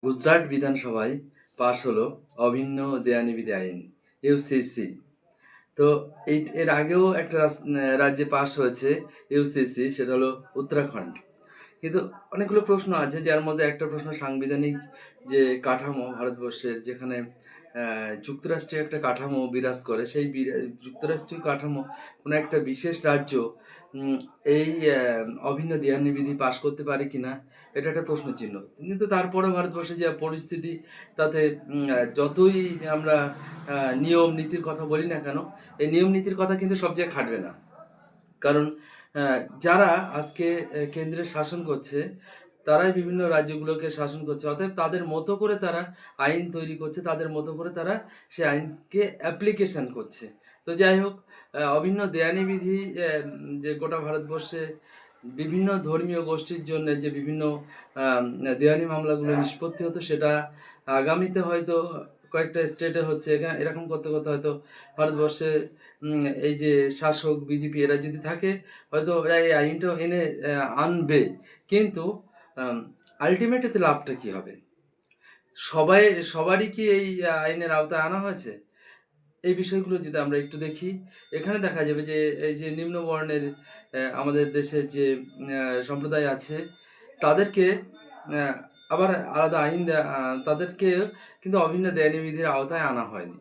গুজরাট বিধানসভায় পাশ হলো অভিন্ন দেয়ানিবিধি আইন, ইউসিসি। তো এর আগেও একটা রাজ্যে পাশ হয়েছে ইউসিসি, সেটা হলো উত্তরাখণ্ড। কিন্তু অনেকগুলো প্রশ্ন আছে, যার মধ্যে একটা প্রশ্ন সাংবিধানিক যে কাঠামো ভারতবর্ষের, যেখানে যুক্তরাষ্ট্রীয় একটা কাঠামো বিরাজ করে, সেই যুক্তরাষ্ট্রীয় কাঠামো কোনো একটা বিশেষ রাজ্য উম, এই অভিন্ন দেয়ানিবিধি পাশ করতে পারে কিনা, এটা একটা প্রশ্ন চিহ্ন। কিন্তু তারপরে ভারতবর্ষে যে পরিস্থিতি, তাতে যতই আমরা নিয়ম নীতির কথা বলি না কেন, এই নিয়ম নীতির কথা কিন্তু সব জায়গায় খাটবে না। কারণ যারা আজকে কেন্দ্রে শাসন করছে, তারাই বিভিন্ন রাজ্যগুলোকে শাসন করছে, অতএব তাদের মতো করে তারা আইন তৈরি করছে, তাদের মতো করে তারা সেই আইনকে অ্যাপ্লিকেশন করছে। তো যাই হোক, অভিন্ন দেয়ানিবিধি যে গোটা ভারতবর্ষে বিভিন্ন ধর্মীয় গোষ্ঠীর জন্য যে বিভিন্ন দেওয়ানি মামলাগুলো নিষ্পত্তি হতো, সেটা আগামীতে হয়তো কয়েকটা স্টেটে হচ্ছে। এরকম করতে করতে হয়তো ভারতবর্ষে এই যে শাসক বিজেপি, এরা যদি থাকে, হয়তো ওরা এই আইনটাও এনে আনবে। কিন্তু আলটিমেট এতে লাভটা কী হবে? সবারই কি এই আইনের আওতায় আনা হয়েছে? এই বিষয়গুলো যদি আমরা একটু দেখি, এখানে দেখা যাবে যে এই যে নিম্নবর্ণের আমাদের দেশের যে সম্প্রদায় আছে, তাদেরকে আবার আলাদা আইন তাদেরকে কিন্তু অভিন্ন দেয়ানি বিধির আওতায় আনা হয়নি।